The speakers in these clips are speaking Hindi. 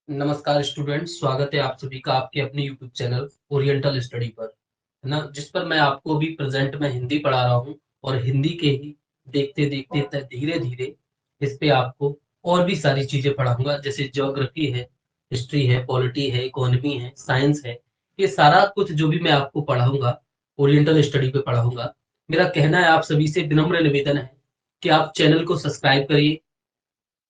नमस्कार स्टूडेंट्स, स्वागत है आप सभी का आपके अपने यूट्यूब चैनल ओरिएंटल स्टडी पर, है ना। जिस पर मैं आपको अभी प्रेजेंट में हिंदी पढ़ा रहा हूँ और हिंदी के ही देखते देखते धीरे धीरे इस पे आपको और भी सारी चीजें पढ़ाऊंगा, जैसे ज्योग्राफी है, हिस्ट्री है, पॉलिटी है, इकोनॉमी है, साइंस है। ये सारा कुछ जो भी मैं आपको पढ़ाऊंगा ओरिएंटल स्टडी पे पढ़ाऊंगा। मेरा कहना है आप सभी से विनम्र निवेदन है कि आप चैनल को सब्सक्राइब करिए,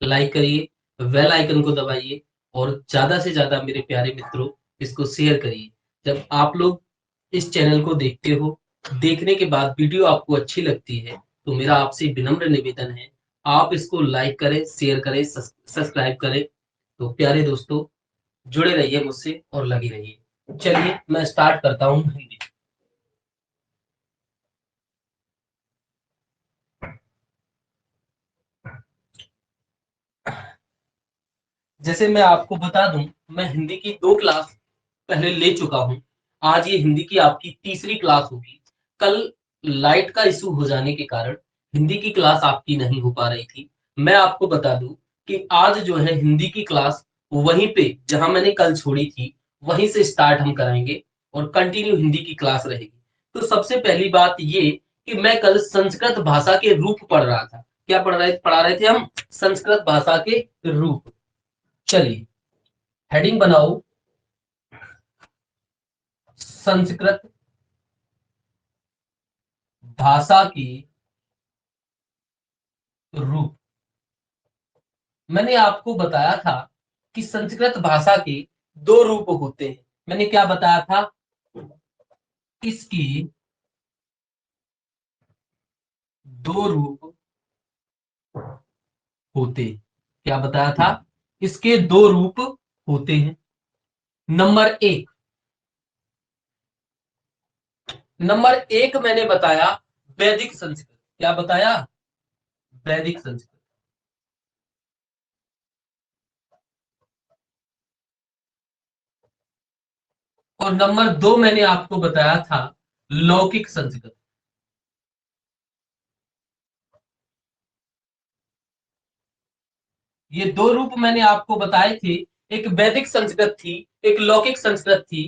लाइक करिए, बेल आइकन को दबाइए और ज्यादा से ज्यादा मेरे प्यारे मित्रों इसको शेयर करिए। जब आप लोग इस चैनल को देखते हो, देखने के बाद वीडियो आपको अच्छी लगती है, तो मेरा आपसे विनम्र निवेदन है आप इसको लाइक करें, शेयर करें, सब्सक्राइब करें। तो प्यारे दोस्तों, जुड़े रहिए मुझसे और लगे रहिए। चलिए मैं स्टार्ट करता हूँ हिंदी। जैसे मैं आपको बता दूं, मैं हिंदी की 2 क्लास पहले ले चुका हूँ। आज ये हिंदी की आपकी तीसरी क्लास होगी। कल लाइट का इशू हो जाने के कारण हिंदी की क्लास आपकी नहीं हो पा रही थी। मैं आपको बता दूं कि आज जो है हिंदी की क्लास वहीं पे जहां मैंने कल छोड़ी थी वहीं से स्टार्ट हम कराएंगे और कंटिन्यू हिंदी की क्लास रहेगी। तो सबसे पहली बात ये कि मैं कल संस्कृत भाषा के रूप पढ़ रहा था। क्या पढ़ा रहे थे हम? संस्कृत भाषा के रूप। चलिए हेडिंग बनाओ, संस्कृत भाषा की रूप। मैंने आपको बताया था कि संस्कृत भाषा के 2 रूप होते हैं। मैंने क्या बताया था? इसकी 2 रूप होते हैं। क्या बताया था? इसके 2 रूप होते हैं। नंबर 1, नंबर 1 मैंने बताया वैदिक संस्कृत। क्या बताया? वैदिक संस्कृत। और नंबर 2 मैंने आपको बताया था लौकिक संस्कृत। ये 2 रूप मैंने आपको बताए थे। एक वैदिक संस्कृत थी, एक लौकिक संस्कृत थी।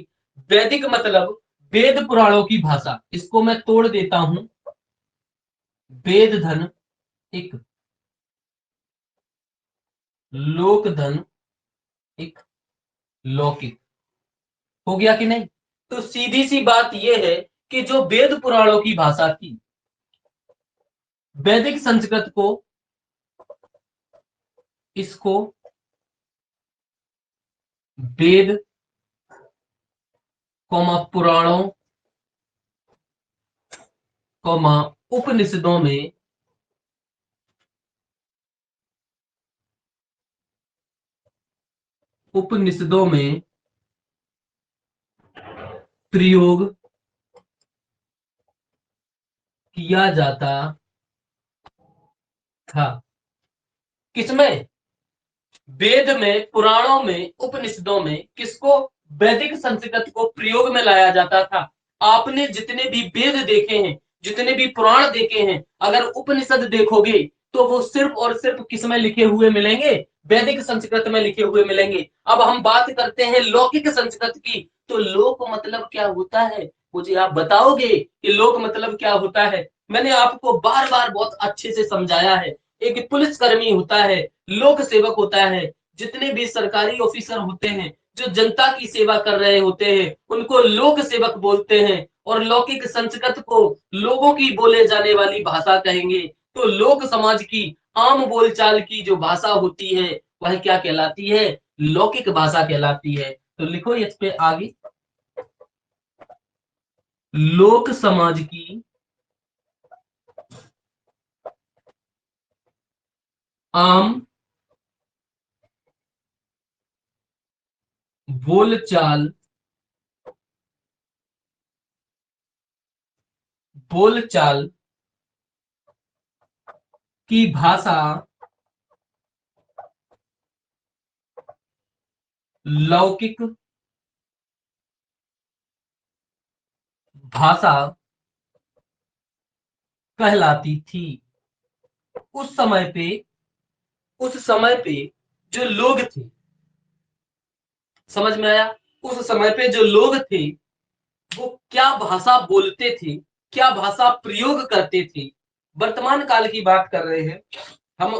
वैदिक मतलब वेद पुराणों की भाषा। इसको मैं तोड़ देता हूं, वेद धन एक, लोक धन एक, लौकिक। हो गया कि नहीं? तो सीधी सी बात यह है कि जो वेद पुराणों की भाषा थी, वैदिक संस्कृत को, इसको वेद कौमा पुराणों कौमा उपनिषदों में, उपनिषदों में प्रयोग किया जाता था। किसमें? वेद में, पुराणों में, उपनिषदों में किसको? वैदिक संस्कृत को प्रयोग में लाया जाता था। आपने जितने भी वेद देखे हैं, जितने भी पुराण देखे हैं, अगर उपनिषद देखोगे तो वो सिर्फ और सिर्फ किस में लिखे हुए मिलेंगे? वैदिक संस्कृत में लिखे हुए मिलेंगे। अब हम बात करते हैं लौकिक संस्कृत की। तो लोक मतलब क्या होता है? मुझे आप बताओगे कि लोक मतलब क्या होता है? मैंने आपको बार बार बहुत अच्छे से समझाया है। एक पुलिसकर्मी होता है, लोक सेवक होता है। जितने भी सरकारी ऑफिसर होते हैं जो जनता की सेवा कर रहे होते हैं उनको लोक सेवक बोलते हैं। और लौकिक संस्कृत को लोगों की बोले जाने वाली भाषा कहेंगे। तो लोक समाज की आम बोलचाल की जो भाषा होती है वह क्या कहलाती है? लौकिक भाषा कहलाती है। तो लिखो इस पे आगे, लोक समाज की आम बोलचाल, बोलचाल की भाषा लौकिक भाषा कहलाती थी। उस समय पे, उस समय पे जो लोग थे, समझ में आया? उस समय पे जो लोग थे वो क्या भाषा बोलते थे, क्या भाषा प्रयोग करते थे। वर्तमान काल की बात कर रहे हैं हम।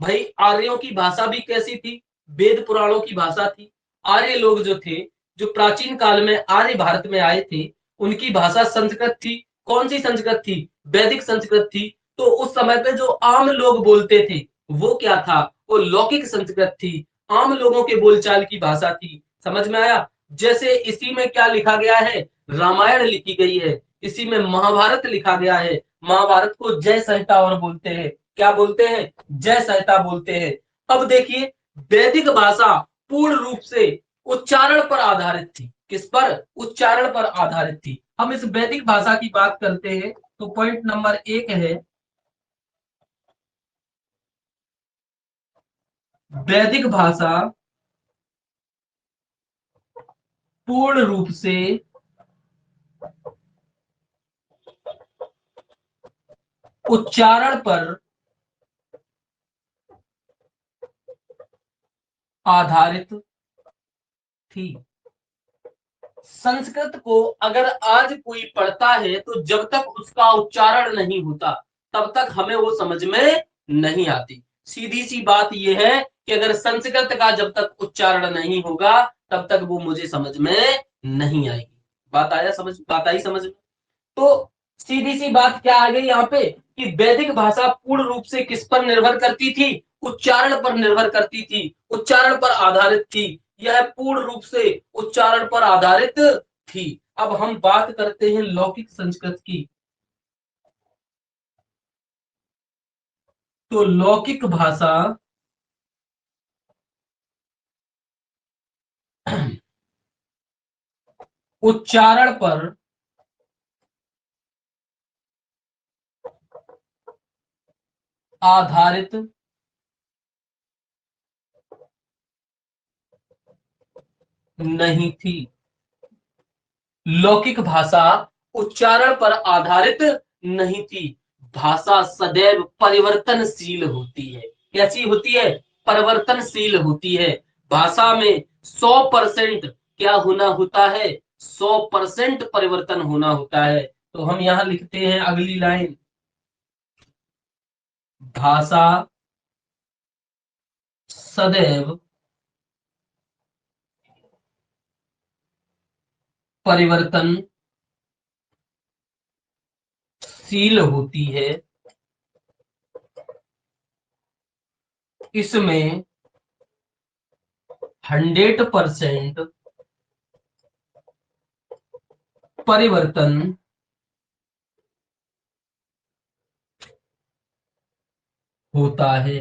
भाई आर्यों की भाषा भी कैसी थी? वेद पुराणों की भाषा थी। आर्य लोग जो थे, जो प्राचीन काल में आर्य भारत में आए थे, उनकी भाषा संस्कृत थी। कौन सी संस्कृत थी? वैदिक संस्कृत थी। तो उस समय पे जो आम लोग बोलते थे वो क्या था? वो लौकिक संस्कृत थी। आम लोगों के बोलचाल की भाषा थी। समझ में आया? जैसे इसी में क्या लिखा गया है? रामायण लिखी गई है, इसी में महाभारत लिखा गया है। महाभारत को जय संहिता और बोलते हैं। क्या बोलते हैं? जय संहिता बोलते हैं। अब देखिए, वैदिक भाषा पूर्ण रूप से उच्चारण पर आधारित थी। किस पर? उच्चारण पर आधारित थी। हम इस वैदिक भाषा की बात करते हैं तो पॉइंट नंबर 1 है, वैदिक भाषा पूर्ण रूप से उच्चारण पर आधारित थी। संस्कृत को अगर आज कोई पढ़ता है तो जब तक उसका उच्चारण नहीं होता तब तक हमें वो समझ में नहीं आती। सीधी सी बात यह है कि अगर संस्कृत का जब तक उच्चारण नहीं होगा तब तक वो मुझे समझ में नहीं आएगी। बात आई समझ में? तो सीधी सी बात क्या आ गई यहाँ पे कि वैदिक भाषा पूर्ण रूप से किस पर निर्भर करती थी? उच्चारण पर निर्भर करती थी, उच्चारण पर आधारित थी। यह पूर्ण रूप से उच्चारण पर आधारित थी। अब हम बात करते हैं लौकिक संस्कृत की। तो लौकिक भाषा उच्चारण पर आधारित नहीं थी। लौकिक भाषा उच्चारण पर आधारित नहीं थी। भाषा सदैव परिवर्तनशील होती है। कैसी होती है? परिवर्तनशील होती है। भाषा में 100% क्या होना होता है? 100% परिवर्तन होना होता है। तो हम यहां लिखते हैं अगली लाइन, भाषा सदैव परिवर्तनशील होती है। इसमें 100% परिवर्तन होता है।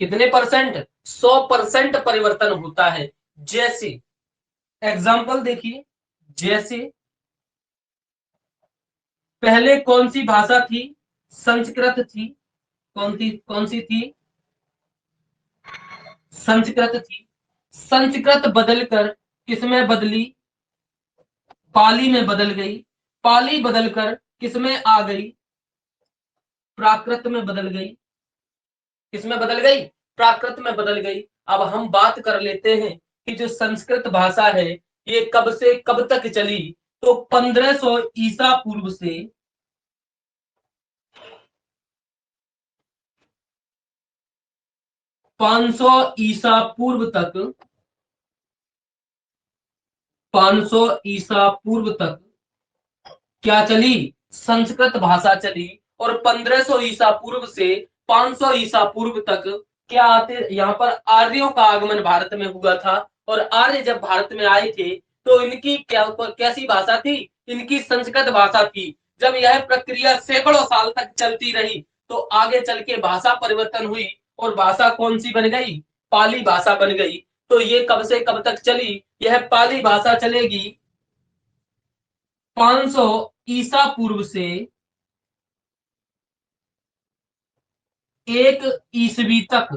कितने परसेंट? 100% परिवर्तन होता है। जैसे एग्जाम्पल देखिए, जैसे पहले कौन सी भाषा थी? संस्कृत थी। कौन सी थी? संस्कृत थी। संस्कृत बदलकर किसमें बदली? पाली में बदल गई। पाली बदलकर किसमें आ गई? प्राकृत में बदल गई। किसमें बदल गई? प्राकृत में बदल गई। अब हम बात कर लेते हैं कि जो संस्कृत भाषा है ये कब से कब तक चली। तो 1500 ईसा पूर्व से 500 ईसा पूर्व तक, 500 ईसा पूर्व तक क्या चली? संस्कृत भाषा चली। और 1500 ईसा पूर्व से 500 ईसा पूर्व तक क्या आते, यहाँ पर आर्यों का आगमन भारत में हुआ था। और आर्य जब भारत में आए थे तो इनकी कैसी भाषा थी? इनकी संस्कृत भाषा थी। जब यह प्रक्रिया सैकड़ों साल तक चलती रही तो आगे चल के भाषा परिवर्तन हुई और भाषा कौन सी बन गई? पाली भाषा बन गई। तो ये कब से कब तक चली? यह पाली भाषा चलेगी 500 ईसा पूर्व से 1 ईसवी तक।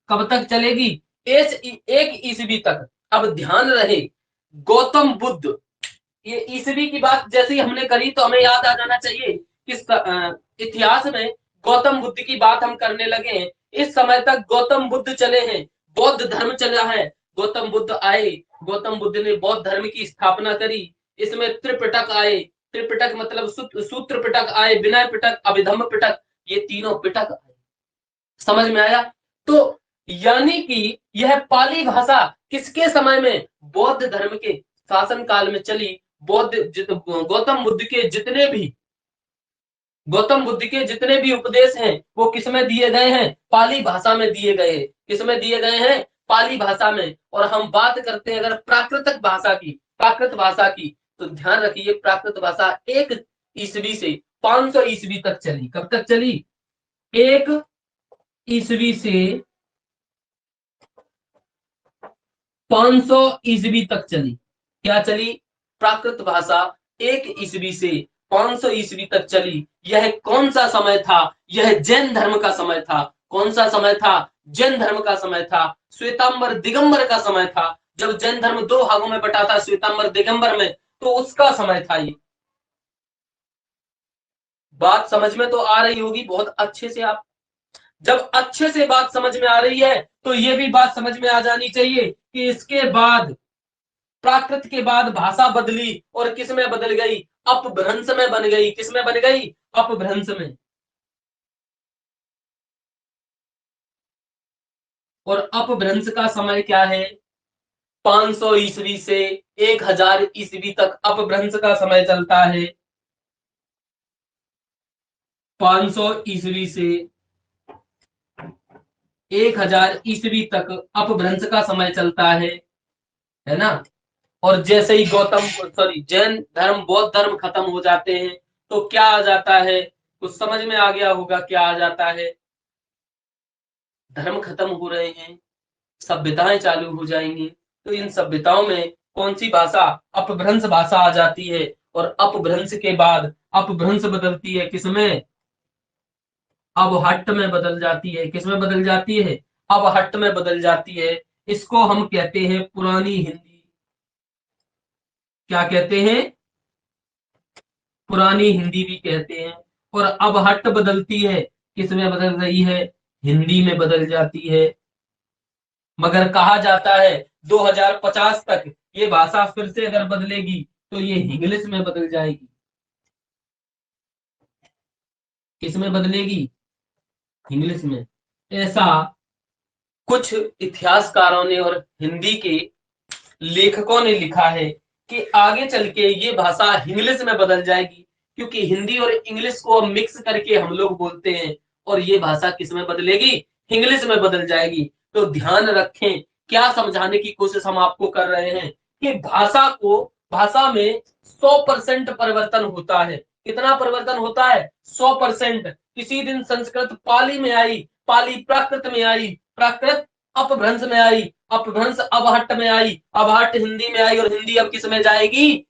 कब तक चलेगी? 1 ईसवी तक। अब ध्यान रहे, गौतम बुद्ध, ये ईसवी की बात जैसे ही हमने करी तो हमें याद आ जाना चाहिए किस इतिहास में गौतम बुद्ध की बात हम करने लगे हैं। इस समय तक गौतम बुद्ध चले हैं। बौद्ध धर्म चला है, गौतम बुद्ध आए, गौतम बुद्ध ने बौद्ध धर्म की स्थापना करी। इसमें त्रिपिटक आए, त्रिपिटक मतलब सूत्र पिटक आए, विनय पिटक, अभिधम्म पिटक, ये तीनों पिटक आए। समझ में आया? तो यानी कि यह पाली भाषा किसके समय में? बौद्ध धर्म के शासन काल में चली। गौतम बुद्ध के जितने भी उपदेश हैं वो किसमें दिए गए हैं? पाली भाषा में दिए गए हैं। किसमें दिए गए हैं? पाली भाषा में। और हम बात करते हैं अगर प्राकृतिक भाषा की, प्राकृत भाषा की, तो ध्यान रखिए प्राकृत भाषा 1 ईस्वी से 500 ईस्वी तक चली। कब तक चली? 1 ईस्वी से 500 ईस्वी तक चली। क्या चली? प्राकृत भाषा 1 ईस्वी से 500 ईस्वी तक चली। यह कौन सा समय था? यह जैन धर्म का समय था। कौन सा समय था? जैन धर्म का समय था। श्वेतांबर दिगंबर का समय था। जब जैन धर्म 2 भागों में बटा था, श्वेतांबर दिगंबर में, तो उसका समय था ये। बात समझ में तो आ रही होगी बहुत अच्छे से। आप जब अच्छे से बात समझ में आ रही है तो ये भी बात समझ में आ जानी चाहिए कि इसके बाद, प्राकृत के बाद भाषा बदली और किस में बदल गई? अपभ्रंश में बन गई। किस में बन गई? अपभ्रंश में। और अपभ्रंश का समय क्या है? 500 ईस्वी से 1000 ईस्वी तक अपभ्रंश का समय चलता है। 500 ईस्वी से 1000 ईस्वी तक अपभ्रंश का समय चलता है ना? और जैसे ही जैन धर्म बौद्ध धर्म खत्म हो जाते हैं तो क्या आ जाता है? कुछ समझ में आ गया होगा क्या आ जाता है? धर्म खत्म हो रहे हैं, सभ्यताएं चालू हो जाएंगी। तो इन सभ्यताओं में कौन सी भाषा? अपभ्रंश भाषा आ जाती है। और अपभ्रंश के बाद अपभ्रंश बदलती है किसमें? अवहट्ट में बदल जाती है। किसमें बदल जाती है? अवहट्ट में बदल जाती है। इसको हम कहते हैं पुरानी हिंदी। क्या कहते हैं? पुरानी हिंदी भी कहते हैं। और अवहट्ट बदलती है, किसमें बदल रही है? हिंदी में बदल जाती है। मगर कहा जाता है 2050 तक ये भाषा फिर से अगर बदलेगी तो ये इंग्लिश में बदल जाएगी। किसमें बदलेगी? इंग्लिश में। ऐसा कुछ इतिहासकारों ने और हिंदी के लेखकों ने लिखा है कि आगे चल के ये भाषा इंग्लिश में बदल जाएगी, क्योंकि हिंदी और इंग्लिश को मिक्स करके हम लोग बोलते हैं। और ये भाषा किस में बदलेगी? इंग्लिश में बदल जाएगी। तो ध्यान रखें, क्या समझाने की कोशिश हम आपको कर रहे हैं कि भाषा में 100% परिवर्तन होता है। कितना परिवर्तन होता है? 100%। किसी दिन संस्कृत पाली में आई, पाली प्राकृत में आई, प्राकृत अपभ्रंश में आई, अपभ्रंश अवहट्ट में आई, अवहट्ट हिंदी में आई, और हिंदी अब किस में जाएगी?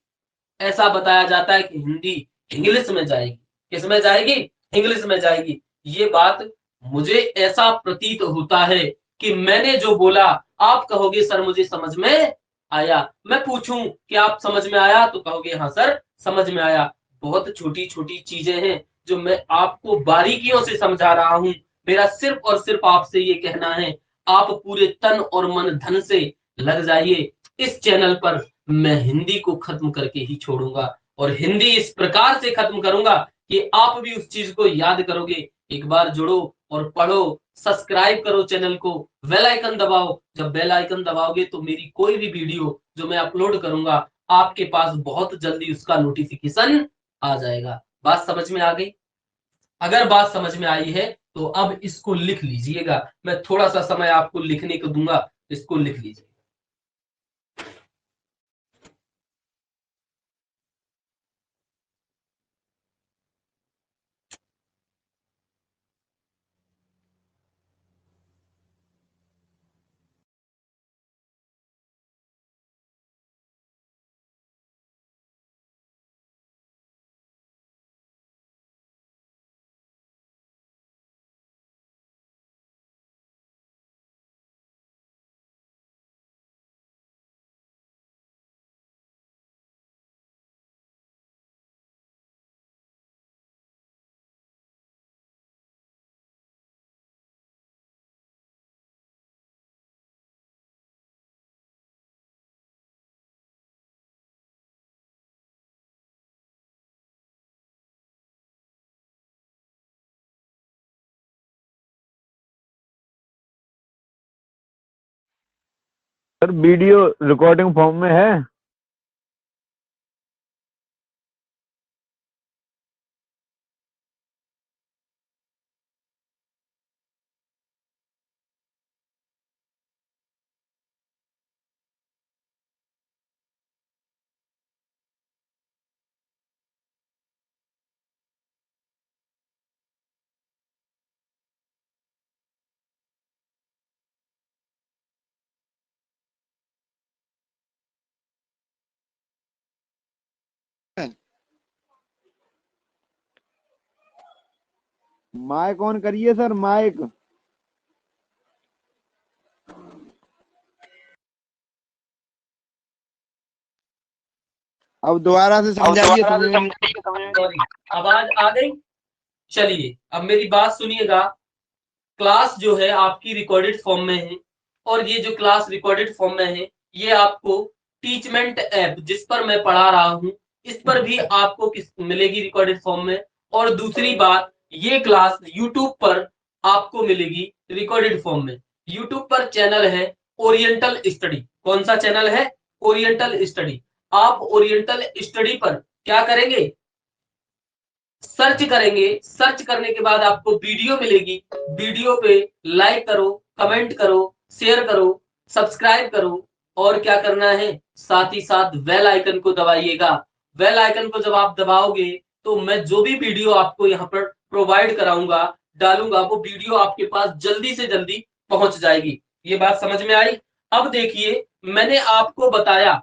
ऐसा बताया जाता है कि हिंदी इंग्लिश में जाएगी। किस में जाएगी? इंग्लिश में जाएगी। ये बात मुझे ऐसा प्रतीत होता है कि मैंने जो बोला आप कहोगे सर मुझे समझ में आया। मैं पूछूं कि आप समझ में आया तो कहोगे हाँ सर समझ में आया। बहुत छोटी छोटी चीजें हैं जो मैं आपको बारीकियों से समझा रहा हूं। मेरा सिर्फ और सिर्फ आपसे ये कहना है, आप पूरे तन और मन धन से लग जाइए। इस चैनल पर मैं हिंदी को खत्म करके ही छोड़ूंगा, और हिंदी इस प्रकार से खत्म करूंगा कि आप भी उस चीज को याद करोगे। एक बार जुड़ो और पढ़ो, सब्सक्राइब करो चैनल को, बेल आइकन दबाओ। जब बेल आइकन दबाओगे तो मेरी कोई भी वीडियो जो मैं अपलोड करूंगा आपके पास बहुत जल्दी उसका नोटिफिकेशन आ जाएगा। बात समझ में आ गई? अगर बात समझ में आई है तो अब इसको लिख लीजिएगा। मैं थोड़ा सा समय आपको लिखने को दूंगा, इसको लिख लीजिए। सर वीडियो रिकॉर्डिंग फॉर्म में है। माइक ऑन करिए सर, माइक। अब दोबारा से समझाइए तुम्हें। सॉरी, आवाज आ गई। चलिए अब मेरी बात सुनिएगा। क्लास जो है आपकी रिकॉर्डेड फॉर्म में है, और ये जो क्लास रिकॉर्डेड फॉर्म में है ये आपको टीचमेंट ऐप जिस पर मैं पढ़ा रहा हूं इस पर भी आपको किस मिलेगी रिकॉर्डेड फॉर्म में। और दूसरी बात, ये क्लास यूट्यूब पर आपको मिलेगी रिकॉर्डेड फॉर्म में। यूट्यूब पर चैनल है ओरिएंटल स्टडी। कौन सा चैनल है? Oriental study. आप ओरिएंटल स्टडी पर क्या करेंगे? सर्च करेंगे। सर्च करने के बाद आपको वीडियो मिलेगी। वीडियो पे लाइक करो, कमेंट करो, शेयर करो, सब्सक्राइब करो, और क्या करना है, साथ ही साथ बेल आइकन को दबाइएगा। बेल आइकन को जब आप दबाओगे तो मैं जो भी वीडियो आपको यहाँ पर प्रोवाइड कराऊंगा, डालूंगा, वो वीडियो आपके पास जल्दी से जल्दी पहुंच जाएगी। ये बात समझ में आई? अब देखिए, मैंने आपको बताया,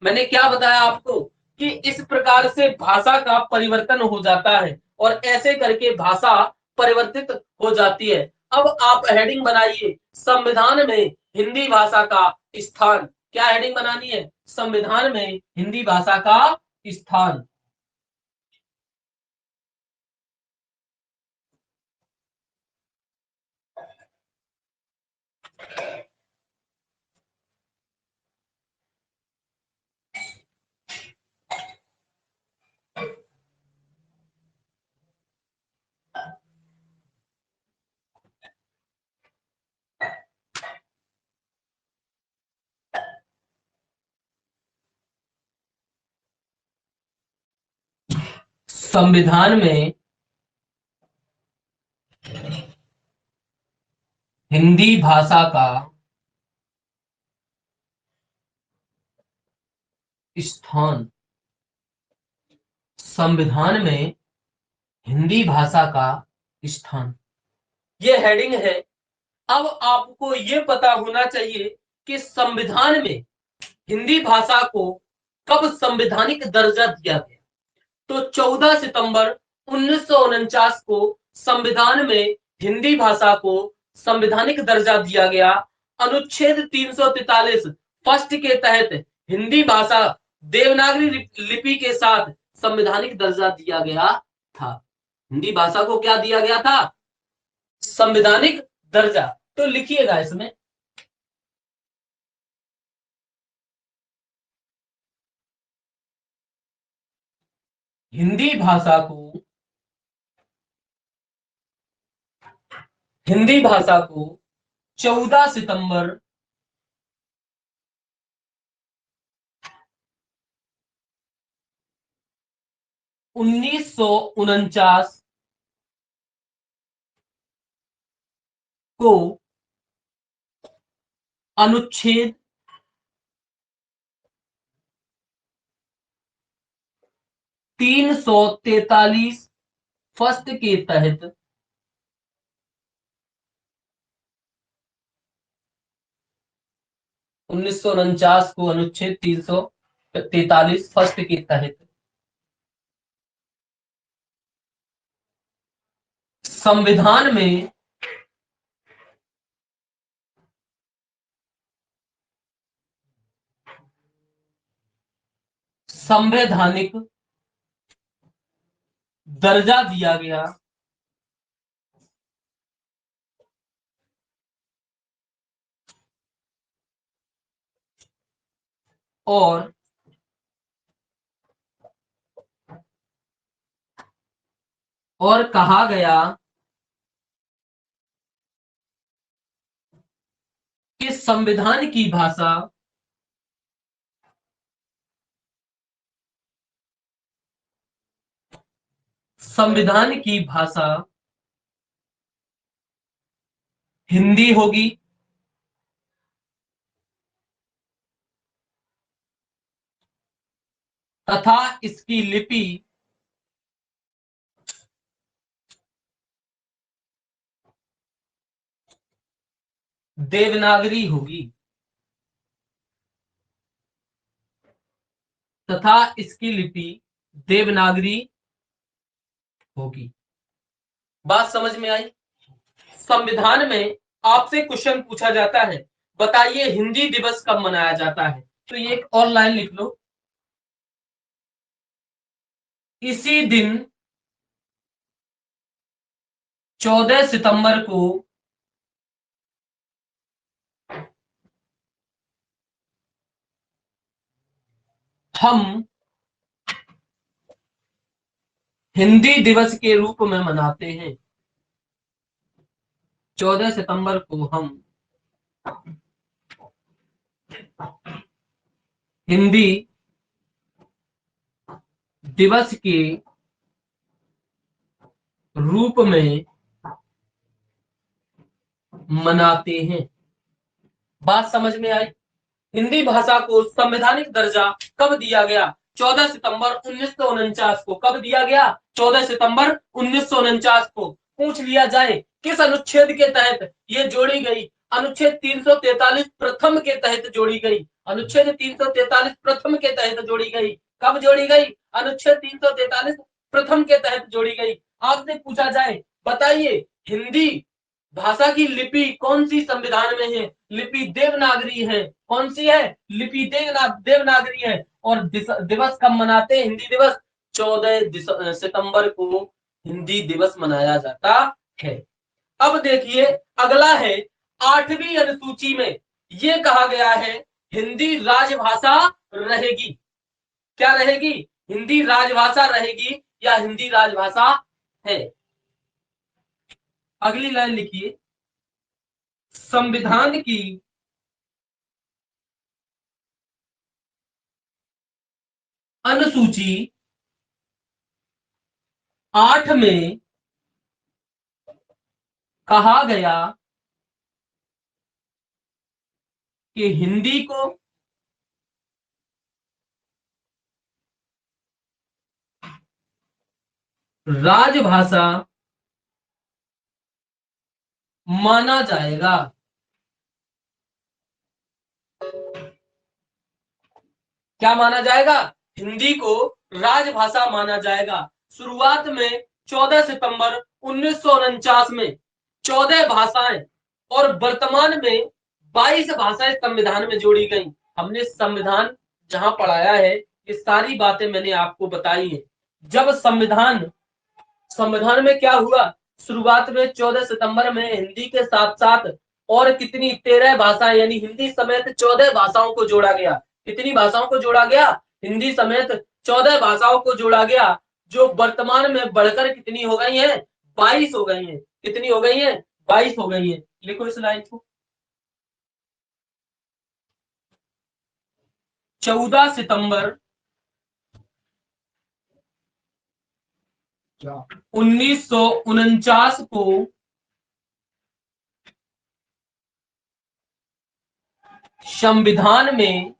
मैंने क्या बताया आपको, कि इस प्रकार से भाषा का परिवर्तन हो जाता है और ऐसे करके भाषा परिवर्तित हो जाती है। अब आप हेडिंग बनाइए, संविधान में हिंदी भाषा का स्थान। क्या हेडिंग बनानी है? संविधान में हिंदी भाषा का स्थान। संविधान में हिंदी भाषा का स्थान। संविधान में हिंदी भाषा का स्थान, ये हेडिंग है। अब आपको ये पता होना चाहिए कि संविधान में हिंदी भाषा को कब संवैधानिक दर्जा दिया गया। तो 14 सितंबर 1949 को संविधान में हिंदी भाषा को संवैधानिक दर्जा दिया गया। अनुच्छेद 343 फर्स्ट के तहत हिंदी भाषा देवनागरी लिपि के साथ संवैधानिक दर्जा दिया गया था। हिंदी भाषा को क्या दिया गया था? संवैधानिक दर्जा। तो लिखिएगा इसमें, हिंदी भाषा को, हिंदी भाषा को 14 सितंबर 1949 को अनुच्छेद 343 फर्स्ट के तहत उन्नीस सौ उनचास को अनुच्छेद 343 फर्स्ट के तहत संविधान में संवैधानिक दर्जा दिया गया। और कहा गया इस संविधान की भाषा हिंदी होगी तथा इसकी लिपि देवनागरी होगी तथा इसकी लिपि देवनागरी होगी। बात समझ में आई? संविधान में आपसे क्वेश्चन पूछा जाता है, बताइए हिंदी दिवस कब मनाया जाता है, तो ये एक और लाइन लिख लो, इसी दिन 14 सितंबर को हम हिंदी दिवस के रूप में मनाते हैं। 14 सितंबर को हम हिंदी दिवस के रूप में मनाते हैं। बात समझ में आई? हिंदी भाषा को संवैधानिक दर्जा कब दिया गया? 14 सितंबर 1949 को। कब दिया गया? 14 सितंबर 1949 को। पूछ लिया जाए किस अनुच्छेद के तहत ये जोड़ी गई? अनुच्छेद 343 प्रथम के तहत जोड़ी गई। अनुच्छेद 343 प्रथम के तहत जोड़ी गई। कब जोड़ी गई? अनुच्छेद 343 प्रथम के तहत जोड़ी गई। आपसे पूछा जाए, बताइए हिंदी भाषा की लिपि कौन सी संविधान में है? लिपि देवनागरी है। कौन सी है? लिपि देवनागरी है। और दिवस कब मनाते हैं हिंदी दिवस? 14 सितंबर को हिंदी दिवस मनाया जाता है। अब देखिए अगला है 8वीं अनुसूची में ये कहा गया है हिंदी राजभाषा रहेगी। क्या रहेगी? हिंदी राजभाषा रहेगी या हिंदी राजभाषा है। अगली लाइन लिखिए, संविधान की अनुसूची 8 में कहा गया कि हिंदी को राजभाषा माना जाएगा। क्या माना जाएगा? हिंदी को राजभाषा माना जाएगा। शुरुआत में 14 सितंबर 1949 में 14 भाषाएं और वर्तमान में 22 भाषाएं संविधान में जोड़ी गई। हमने संविधान जहां पढ़ाया है ये सारी बातें मैंने आपको बताई है। जब संविधान में क्या हुआ? शुरुआत में 14 सितंबर में हिंदी के साथ साथ और कितनी 13 भाषाएं यानी हिंदी समेत 14 भाषाओं को जोड़ा गया। कितनी भाषाओं को जोड़ा गया? हिंदी समेत 14 भाषाओं को जोड़ा गया, जो वर्तमान में बढ़कर कितनी हो गई हैं? 22 हो गई हैं। कितनी हो गई हैं? 22 हो गई हैं। लिखो इस लाइन को, 14 सितंबर 1949 को संविधान में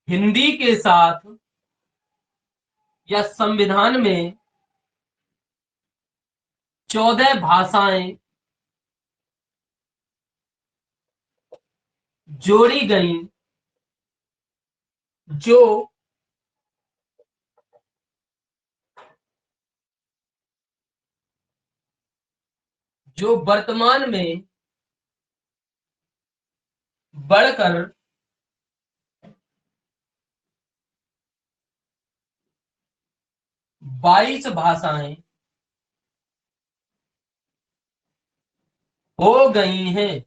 हिंदी के साथ या संविधान में 14 भाषाएं जोड़ी गई, जो वर्तमान में बढ़कर 22 भाषाएं हो गई हैं।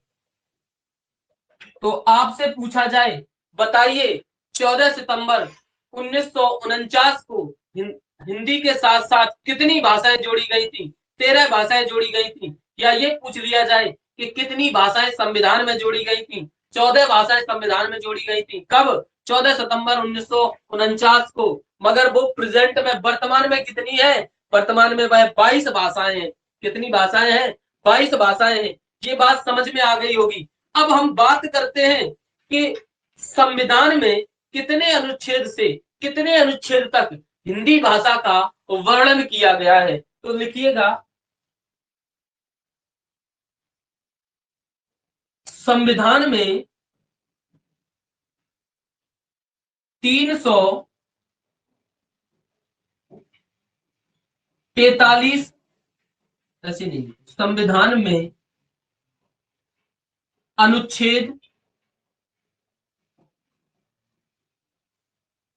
तो आपसे पूछा जाए, बताइए 14 सितंबर 1949 को हिंदी के साथ साथ कितनी भाषाएं जोड़ी गई थी? 13 भाषाएं जोड़ी गई थी। या ये पूछ लिया जाए कि कितनी भाषाएं संविधान में जोड़ी गई थी। 14 भाषाएं संविधान में जोड़ी गई थी। कब? 14 सितंबर 1949 को। मगर वो प्रेजेंट में, वर्तमान में कितनी है? वर्तमान में वह 22 भाषाएं हैं। कितनी भाषाएं हैं? 22 भाषाएं हैं। ये बात समझ में आ गई होगी। अब हम बात करते हैं कि संविधान में कितने अनुच्छेद से कितने अनुच्छेद तक हिंदी भाषा का वर्णन किया गया है। तो लिखिएगा, संविधान में 343, ऐसे नहीं, संविधान में अनुच्छेद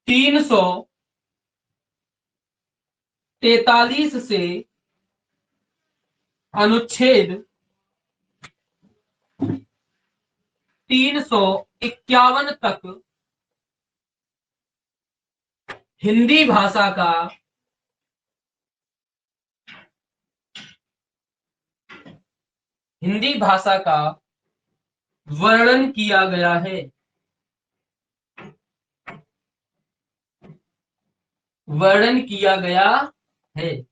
343 से अनुच्छेद 351 तक हिंदी भाषा का वर्णन किया गया है। वर्णन किया गया है।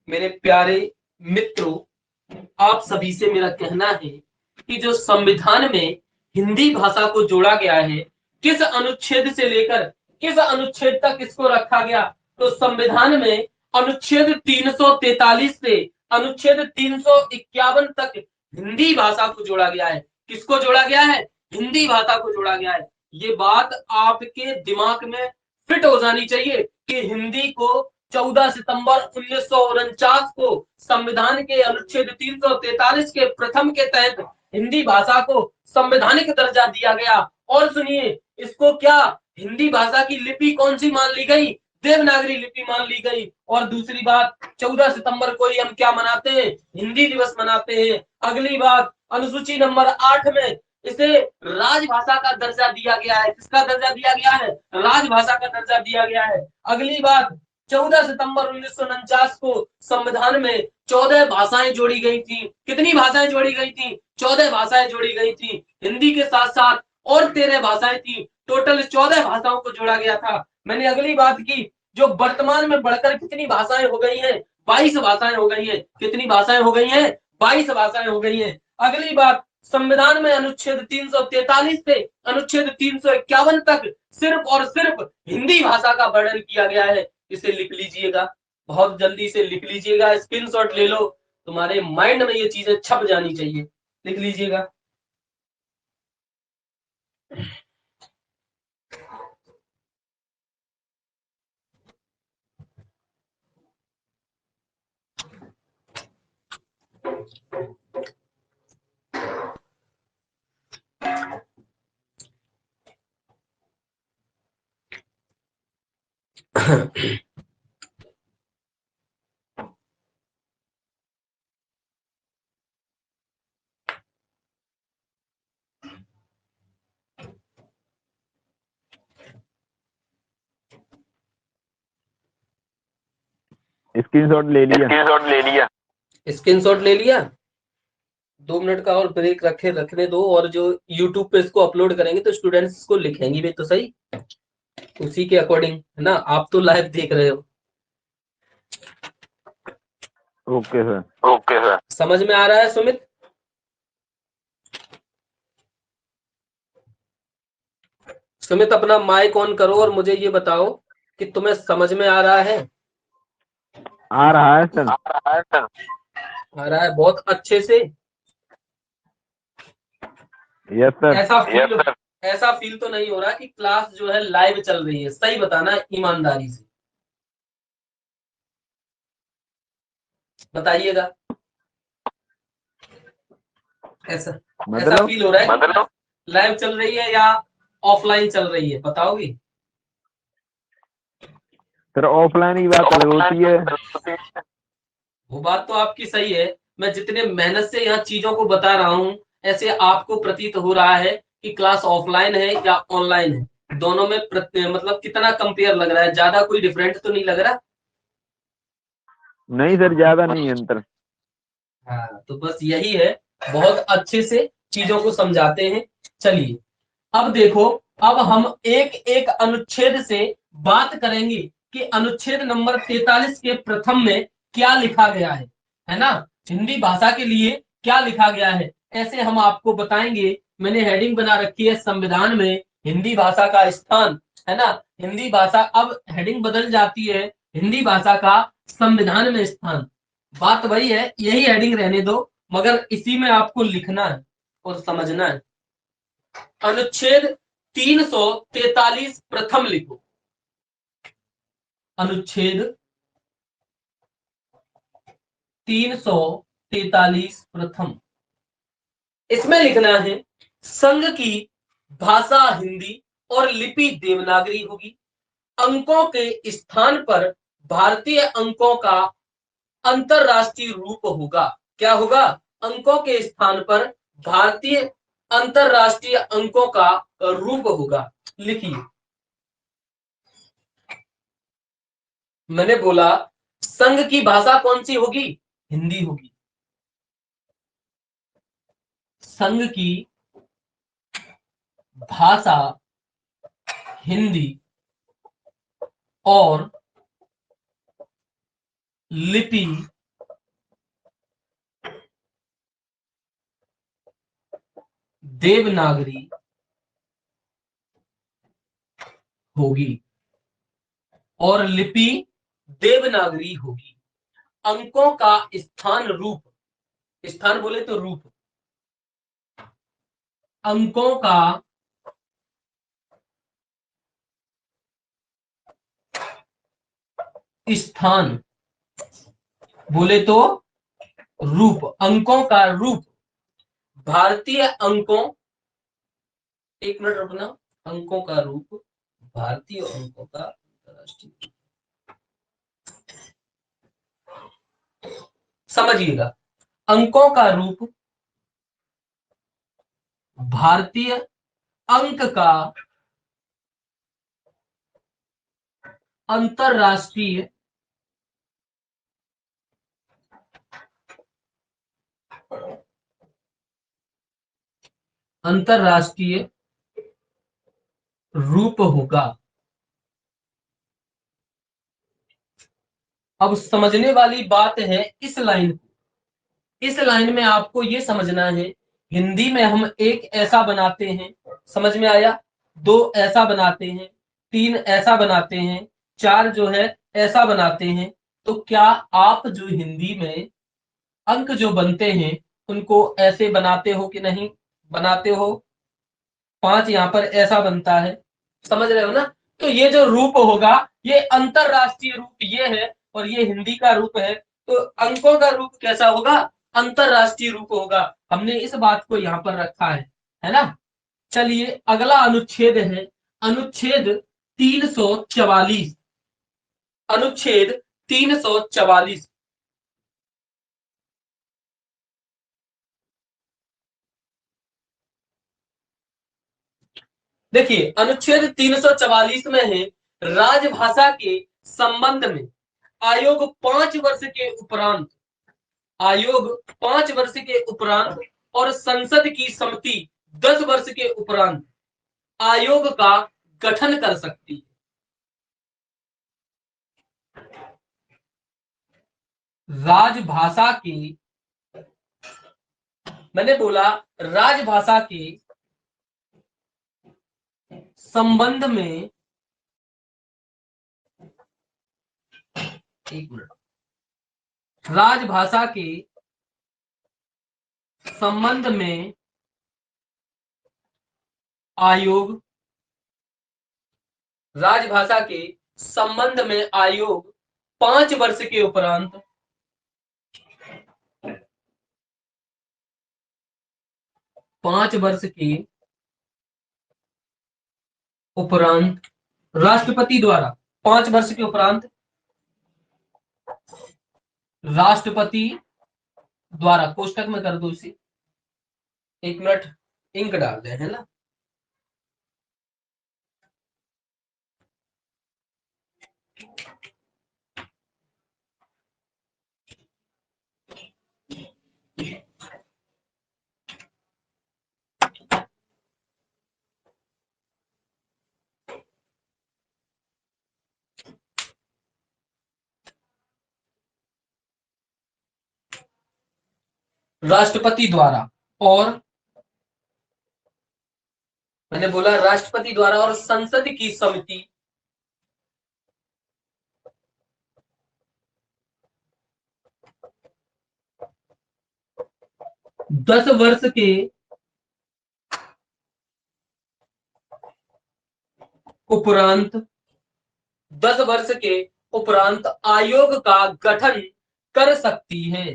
मेरे प्यारे मित्रों, आप सभी से मेरा कहना है कि जो संविधान में हिंदी भाषा को जोड़ा गया है, किस अनुच्छेद से लेकर किस अनुच्छेद तक इसको रखा गया? तो संविधान में अनुच्छेद 343 से अनुच्छेद 351 तक हिंदी भाषा को जोड़ा गया है। किसको जोड़ा गया है? हिंदी भाषा को जोड़ा गया है। ये बात आपके दिमाग में फिट हो जानी चाहिए कि हिंदी को 14 सितंबर 1949 को संविधान के अनुच्छेद 343 के प्रथम के तहत हिंदी भाषा को संवैधानिक दर्जा दिया गया। और सुनिए, इसको क्या हिंदी भाषा की लिपि कौन सी मान ली गई? देवनागरी लिपि मान ली गई। और दूसरी बात, 14 सितंबर को ही हम क्या मनाते हैं? हिंदी दिवस मनाते हैं। अगली बात, अनुसूची नंबर 8 में इसे राजभाषा का दर्जा दिया गया है। किसका दर्जा दिया गया है? राजभाषा का दर्जा दिया गया है। अगली बात, 14 सितंबर 1949 को संविधान में 14 भाषाएं जोड़ी गई थी। कितनी भाषाएं जोड़ी गई थी? 14 भाषाएं जोड़ी गई थी। हिंदी के साथ साथ और 13 भाषाएं थी। टोटल 14 भाषाओं को जोड़ा गया था। मैंने अगली बात की, जो वर्तमान में बढ़कर कितनी भाषाएं हो गई हैं? 22 भाषाएं हो गई हैं। कितनी भाषाएं हो गई हैं? 22 भाषाएं हो गई हैं। अगली बात, संविधान में अनुच्छेद 343 से अनुच्छेद 351 तक सिर्फ और सिर्फ हिंदी भाषा का वर्णन किया गया है। इसे लिख लीजिएगा, बहुत जल्दी से लिख लीजिएगा, स्क्रीनशॉट ले लो, तुम्हारे माइंड में ये चीजें छप जानी चाहिए। लिख लीजिएगा। स्क्रीनशॉट ले लिया। स्क्रीनशॉट ले लिया। 2 मिनट का और ब्रेक रखने दो, और जो यूट्यूब पे इसको अपलोड करेंगे तो स्टूडेंट्स इसको लिखेंगे भी तो सही, उसी के अकॉर्डिंग, है ना? आप तो लाइव देख रहे हो। Okay sir. समझ में आ रहा है सुमित? सुमित, अपना माइक ऑन करो और मुझे ये बताओ कि तुम्हें समझ में आ रहा है? आ रहा है सर। आ रहा है बहुत अच्छे से। Yes sir. ऐसा फील तो नहीं हो रहा कि क्लास जो है लाइव चल रही है? सही बताना ईमानदारी से, बताइएगा। ऐसा फील हो रहा है कि लाइव चल रही है या ऑफलाइन चल रही है? बताओगी? सर ऑफलाइन की बात अलग होती है। वो बात तो आपकी सही है। मैं जितने मेहनत से यहाँ चीजों को बता रहा हूँ, ऐसे आपको प्रतीत हो रहा है कि क्लास ऑफलाइन है या ऑनलाइन है। दोनों में मतलब कितना कंपेयर लग रहा है? ज्यादा कोई डिफरेंट तो नहीं लग रहा? नहीं सर, ज्यादा नहीं है अंतर। हाँ, तो बस यही है बहुत अच्छे से चीजों को समझाते हैं। चलिए अब देखो, अब हम एक एक अनुच्छेद से बात करेंगे कि अनुच्छेद नंबर 43 के प्रथम में क्या लिखा गया है ना, हिंदी भाषा के लिए क्या लिखा गया है, ऐसे हम आपको बताएंगे। मैंने हेडिंग बना रखी है संविधान में हिंदी भाषा का स्थान, है ना। हिंदी भाषा, अब हेडिंग बदल जाती है, हिंदी भाषा का संविधान में स्थान। बात वही है, यही हेडिंग रहने दो, मगर इसी में आपको लिखना है और समझना है। अनुच्छेद 343 प्रथम लिखो। अनुच्छेद 343 प्रथम, इसमें लिखना है संघ की भाषा हिंदी और लिपि देवनागरी होगी। अंकों के स्थान पर भारतीय अंकों का अंतरराष्ट्रीय रूप होगा। क्या होगा? अंकों के स्थान पर भारतीय अंतरराष्ट्रीय अंकों का रूप होगा। लिखिए, मैंने बोला संघ की भाषा कौन सी होगी? हिंदी होगी। संघ की भाषा हिंदी और लिपि देवनागरी होगी, और लिपि देवनागरी होगी। अंकों का स्थान रूप, स्थान बोले तो रूप, अंकों का स्थान बोले तो रूप, अंकों का रूप, भारतीय अंकों, एक मिनट रुकना, अंकों का रूप, भारतीय अंकों का अंतरराष्ट्रीय, समझिएगा, अंकों का रूप भारतीय अंक का अंतरराष्ट्रीय अंतरराष्ट्रीय रूप होगा। अब समझने वाली बात है इस लाइन को, इस लाइन में आपको यह समझना है, हिंदी में हम एक ऐसा बनाते हैं, समझ में आया, दो ऐसा बनाते हैं, तीन ऐसा बनाते हैं, चार जो है ऐसा बनाते हैं। तो क्या आप जो हिंदी में अंक जो बनते हैं उनको ऐसे बनाते हो कि नहीं बनाते हो? पांच यहाँ पर ऐसा बनता है, समझ रहे हो ना। तो ये जो रूप होगा, ये अंतरराष्ट्रीय रूप ये है, और ये हिंदी का रूप है। तो अंकों का रूप कैसा होगा? अंतरराष्ट्रीय रूप होगा। हमने इस बात को यहाँ पर रखा है ना। चलिए अगला अनुच्छेद है अनुच्छेद 344। अनुच्छेद 344, देखिए अनुच्छेद 344 में है राजभाषा के संबंध में आयोग 5 वर्ष के उपरांत, आयोग 5 वर्ष के उपरांत और संसद की सम्मति 10 वर्ष के उपरांत आयोग का गठन कर सकती है। राजभाषा के, मैंने बोला राजभाषा के संबंध में, एक मिनट, राजभाषा के संबंध में आयोग, राजभाषा के संबंध में आयोग 5 वर्ष के उपरांत, 5 वर्ष के उपरांत राष्ट्रपति द्वारा, 5 वर्ष के उपरांत राष्ट्रपति द्वारा, कोष्टक में कर दो इसे, 1 मिनट इंक डाल दें, है ना। राष्ट्रपति द्वारा, और मैंने बोला राष्ट्रपति द्वारा और संसद की सम्मति 10 वर्ष के उपरांत 10 वर्ष के उपरांत आयोग का गठन कर सकती है।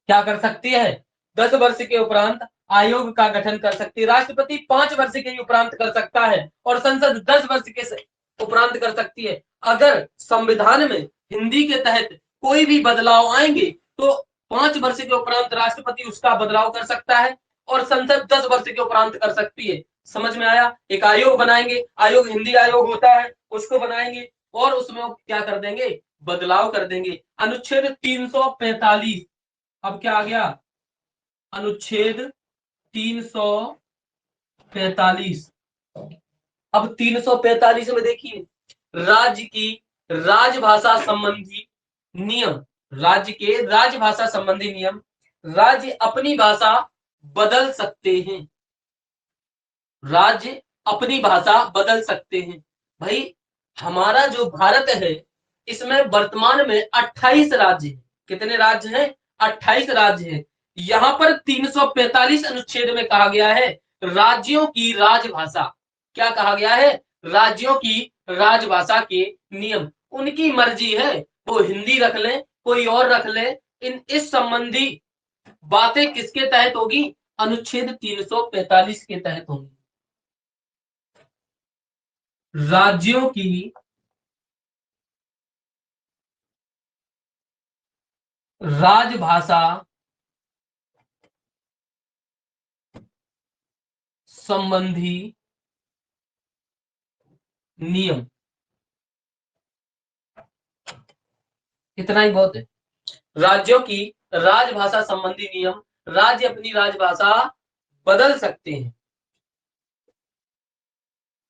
क्या कर सकती है? 10 वर्ष के उपरांत आयोग का गठन कर सकती है। राष्ट्रपति 5 वर्ष के उपरांत कर सकता है और संसद 10 वर्ष के उपरांत कर सकती है। अगर संविधान में हिंदी के तहत कोई भी बदलाव आएंगे तो 5 वर्ष के उपरांत राष्ट्रपति उसका बदलाव कर सकता है और संसद 10 वर्ष के उपरांत कर सकती है। समझ में आया? एक आयोग बनाएंगे, आयोग हिंदी आयोग होता है, उसको बनाएंगे और उसमें क्या कर देंगे? बदलाव कर देंगे। अनुच्छेद 345 अब क्या आ गया? अनुच्छेद 345। अब 345 में देखिए, राज्य की राजभाषा संबंधी नियम, राज्य के राजभाषा संबंधी नियम, राज्य अपनी भाषा बदल सकते हैं। राज्य अपनी भाषा बदल सकते हैं। भाई हमारा जो भारत है इसमें वर्तमान में 28 राज्य हैं। कितने राज्य हैं? 28 राज्य हैं। यहाँ पर 345 अनुच्छेद में कहा गया है राज्यों की राजभाषा। क्या कहा गया है? राज्यों की राजभाषा के नियम। उनकी मर्जी है, वो हिंदी रख लें, कोई और रख लें। इस संबंधी बातें किसके तहत होगी? अनुच्छेद 345 के तहत होंगी। राज्यों की राजभाषा संबंधी नियम, इतना ही बहुत है। राज्यों की राजभाषा संबंधी नियम, राज्य अपनी राजभाषा बदल सकते हैं।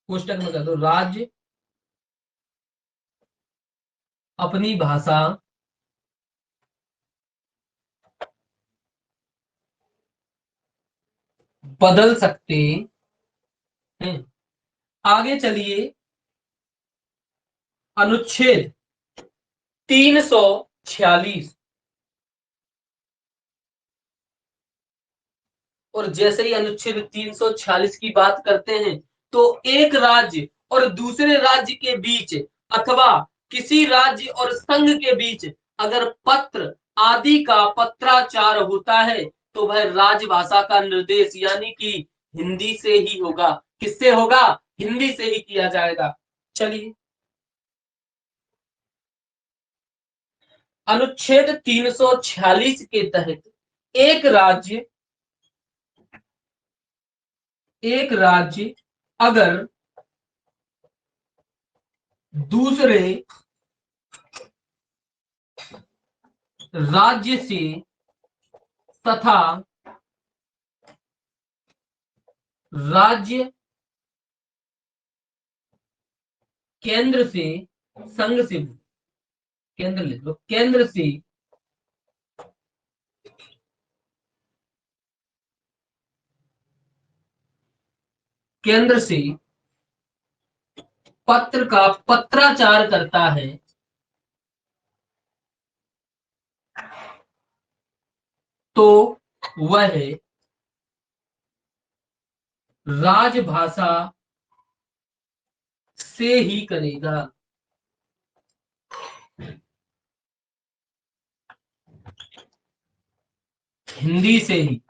पुस्तक में कर दो, राज्य अपनी भाषा बदल सकते हैं। आगे चलिए, अनुच्छेद 346। और जैसे ही अनुच्छेद 346 की बात करते हैं तो एक राज्य और दूसरे राज्य के बीच अथवा किसी राज्य और संघ के बीच अगर पत्र आदि का पत्राचार होता है तो वह राजभाषा का निर्देश यानी कि हिंदी से ही होगा। किससे होगा? हिंदी से ही किया जाएगा। चलिए, अनुच्छेद 346 के तहत एक राज्य अगर दूसरे राज्य से तथा राज्य केंद्र से, संघ से, केंद्र लिख लो, केंद्र से पत्र का पत्राचार करता है तो वह राजभाषा से ही करेगा। हिंदी से ही।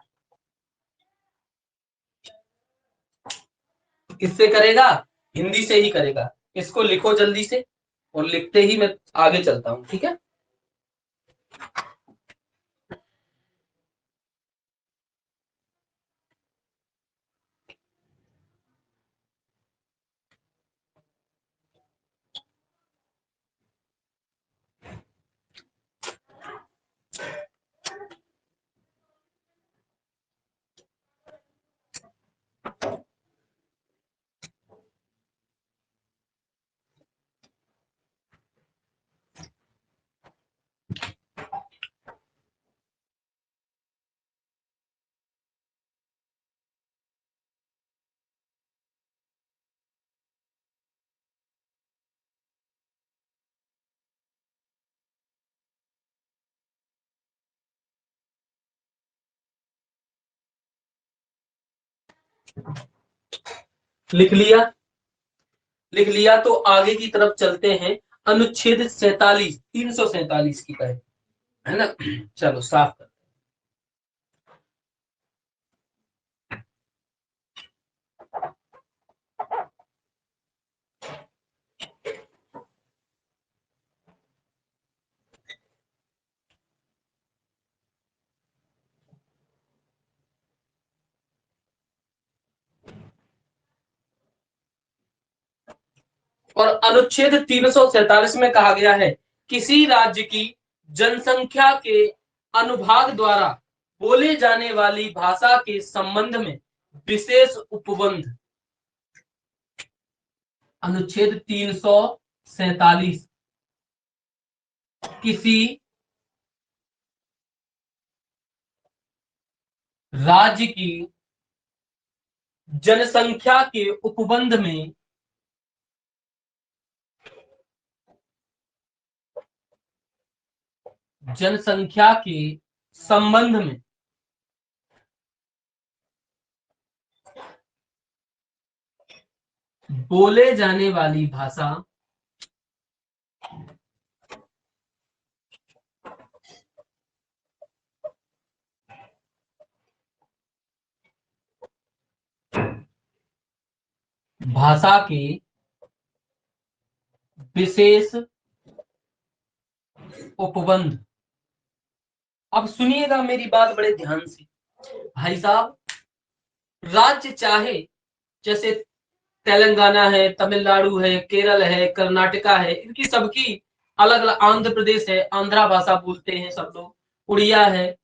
किससे करेगा? हिंदी से ही करेगा। इसको लिखो जल्दी से, और लिखते ही मैं आगे चलता हूं, ठीक है? लिख लिया? लिख लिया तो आगे की तरफ चलते हैं। अनुच्छेद 47 347 की तरह, है ना? चलो साफ कर। और अनुच्छेद 347 में कहा गया है, किसी राज्य की जनसंख्या के अनुभाग द्वारा बोले जाने वाली भाषा के संबंध में विशेष उपबंध। अनुच्छेद 347, किसी राज्य की जनसंख्या के उपबंध में जनसंख्या के संबंध में बोले जाने वाली भाषा भाषा के विशेष उपबंध। अब सुनिएगा मेरी बात बड़े ध्यान से भाई साहब। राज्य चाहे जैसे तेलंगाना है, तमिलनाडु है, केरल है, कर्नाटका है, इनकी सबकी अलग अलग, आंध्र प्रदेश है, आंध्रा भाषा बोलते हैं सब लोग, उड़िया है,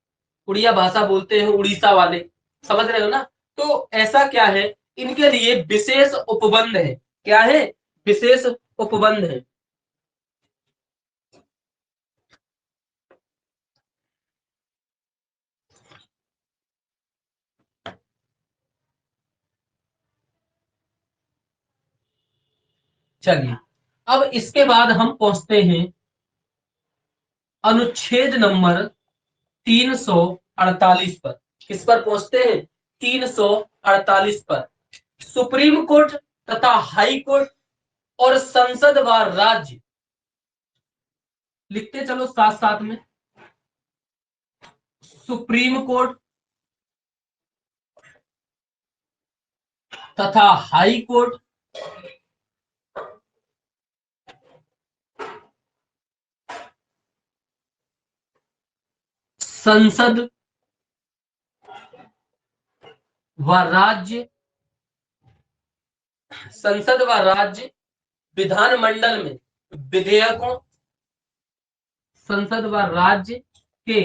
उड़िया भाषा बोलते हैं उड़ीसा वाले, समझ रहे हो ना? तो ऐसा क्या है, इनके लिए विशेष उपबंध है। क्या है? विशेष उपबंध है। चलिए, अब इसके बाद हम पहुंचते हैं अनुच्छेद नंबर 348 पर। किस पर पहुंचते हैं? 348 पर। सुप्रीम कोर्ट तथा हाई कोर्ट और संसद व राज्य, लिखते चलो साथ साथ में। सुप्रीम कोर्ट तथा हाई कोर्ट संसद व राज्य, संसद व राज्य विधानमंडल में विधेयकों, संसद व राज्य के,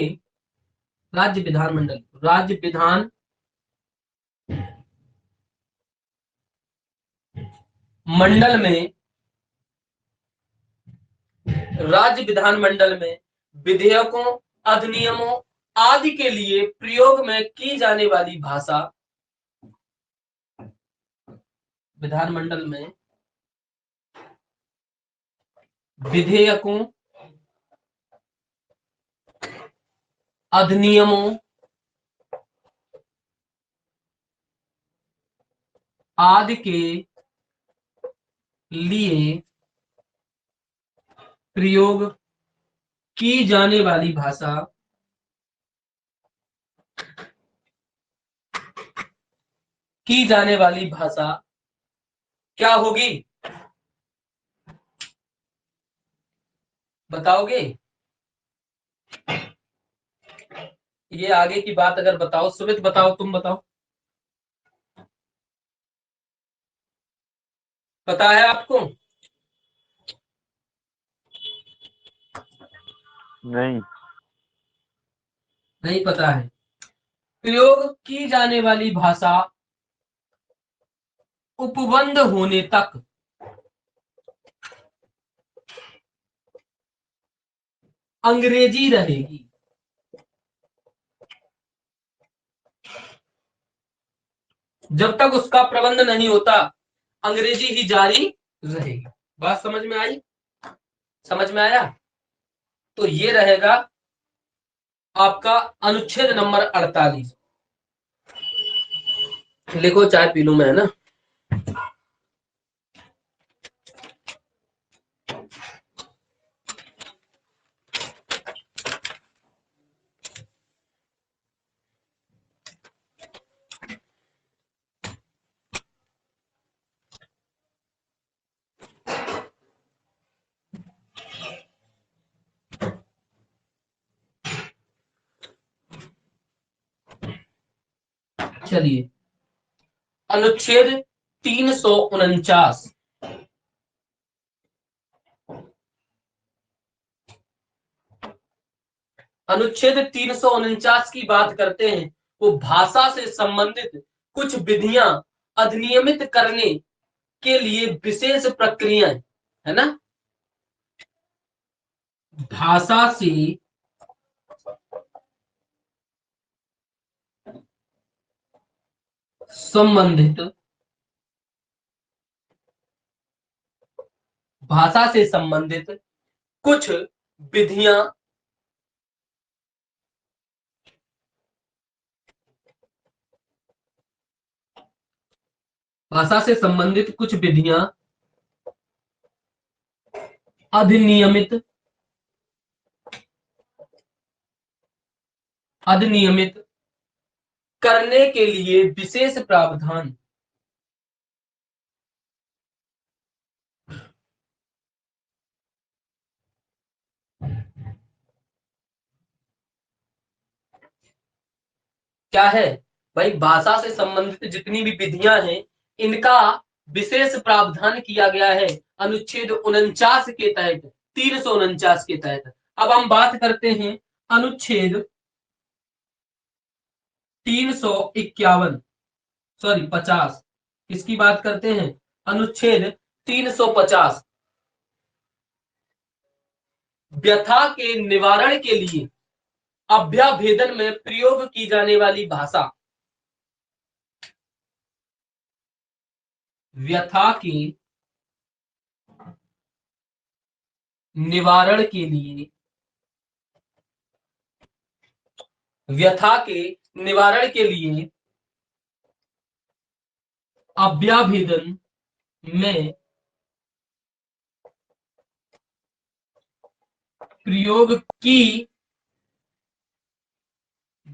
राज्य विधानमंडल, राज्य विधान मंडल में, राज्य विधानमंडल में विधेयकों, अधिनियमों आदि के लिए प्रयोग में की जाने वाली भाषा, विधानमंडल में विधेयकों, अधिनियमों आदि के लिए प्रयोग की जाने वाली भाषा, की जाने वाली भाषा क्या होगी? बताओगे? ये आगे की बात अगर बताओ, सुमित बताओ, तुम बताओ, पता है आपको? नहीं। नहीं पता है। प्रयोग की जाने वाली भाषा उपबंध होने तक अंग्रेजी रहेगी। जब तक उसका प्रबंध नहीं होता अंग्रेजी ही जारी रहेगी। बात समझ में आई? समझ में आया? तो ये रहेगा आपका अनुच्छेद नंबर 48। लिखो, चाय पी लूं मैं, है ना। चलिए, अनुच्छेद 349, अनुच्छेद 349 की बात करते हैं। वो भाषा से संबंधित कुछ विधियां अधिनियमित करने के लिए विशेष प्रक्रियाएं, है ना। भाषा से संबंधित, भाषा से संबंधित कुछ विधियां भाषा से संबंधित कुछ विधियां अधिनियमित अधिनियमित करने के लिए विशेष प्रावधान, क्या है भाई, भाषा से संबंधित जितनी भी विधियां हैं, इनका विशेष प्रावधान किया गया है अनुच्छेद 49 के तहत, 349 के तहत। अब हम बात करते हैं अनुच्छेद 351, सॉरी 50, इसकी बात करते हैं। अनुच्छेद 350, व्यथा के निवारण के लिए अभ्यावेदन में प्रयोग की जाने वाली भाषा, व्यथा के निवारण के लिए, व्यथा के निवारण के लिए अभ्यावेदन में प्रयोग की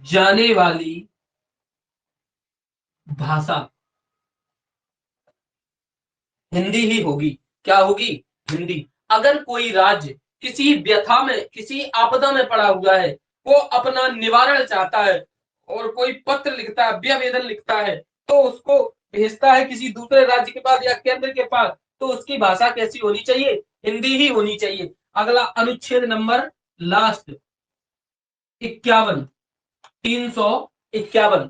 जाने वाली भाषा हिंदी ही होगी। क्या होगी? हिंदी। अगर कोई राज्य किसी व्यथा में, किसी आपदा में पड़ा हुआ है, वो अपना निवारण चाहता है और कोई पत्र लिखता है, अभ्यावेदन लिखता है, तो उसको भेजता है किसी दूसरे राज्य के पास या केंद्र के पास, तो उसकी भाषा कैसी होनी चाहिए? हिंदी ही होनी चाहिए। अगला अनुच्छेद नंबर लास्ट 51, 351,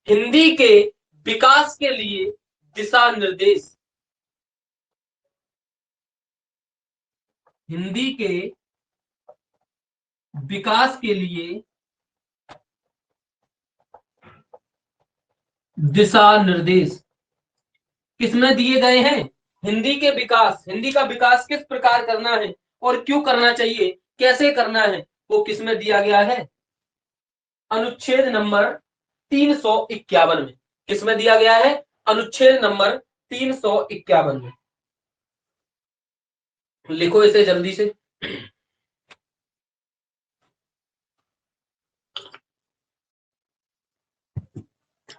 हिंदी के विकास के लिए दिशा निर्देश, हिंदी के विकास के लिए दिशा निर्देश किसमें दिए गए हैं? हिंदी के विकास, हिंदी का विकास किस प्रकार करना है और क्यों करना चाहिए, कैसे करना है, वो किसमें दिया गया है? अनुच्छेद नंबर 351 में। किसमें दिया गया है? अनुच्छेद नंबर 351 में। लिखो इसे जल्दी से।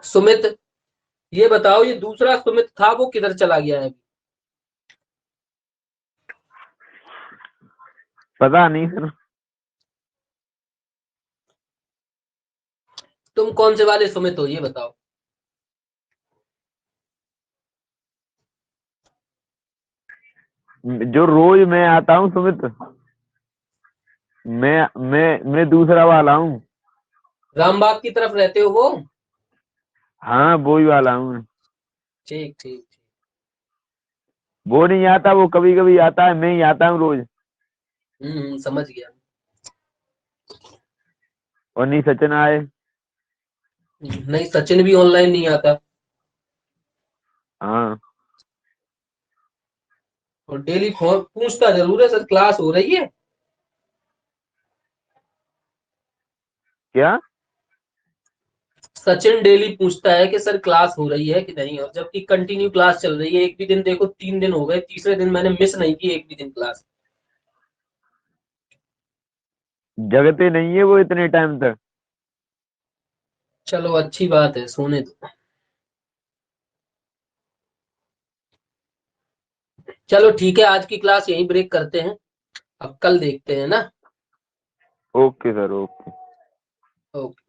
सुमित, ये बताओ, ये दूसरा सुमित था वो किधर चला गया है? पता नहीं सर। तुम कौन से वाले सुमित हो, ये बताओ। जो रोज मैं आता हूँ सुमित, मैं दूसरा वाला हूँ। रामबाग की तरफ रहते हो वो? हाँ वो ही वाला हूँ। ठीक ठीक। वो नहीं आता, वो कभी कभी आता है, मैं ही आता हूँ रोज। समझ गया। और नहीं सचिन आए। नहीं, सचिन भी ऑनलाइन नहीं आता। हाँ। और डेली फोन पूछता जरूर है, सर क्लास हो रही है? क्या? सचिन डेली पूछता है कि सर क्लास हो रही है कि नहीं, और जबकि कंटिन्यू क्लास चल रही है। एक भी दिन देखो 3 दिन हो गए, तीसरे दिन मैंने मिस नहीं की एक भी दिन क्लास। जगते नहीं है वो इतने टाइम तक। चलो अच्छी बात है, सोने दो। चलो ठीक है, आज की क्लास यहीं ब्रेक करते हैं, अब कल देखते हैं ना। Okay sir, okay. ओके।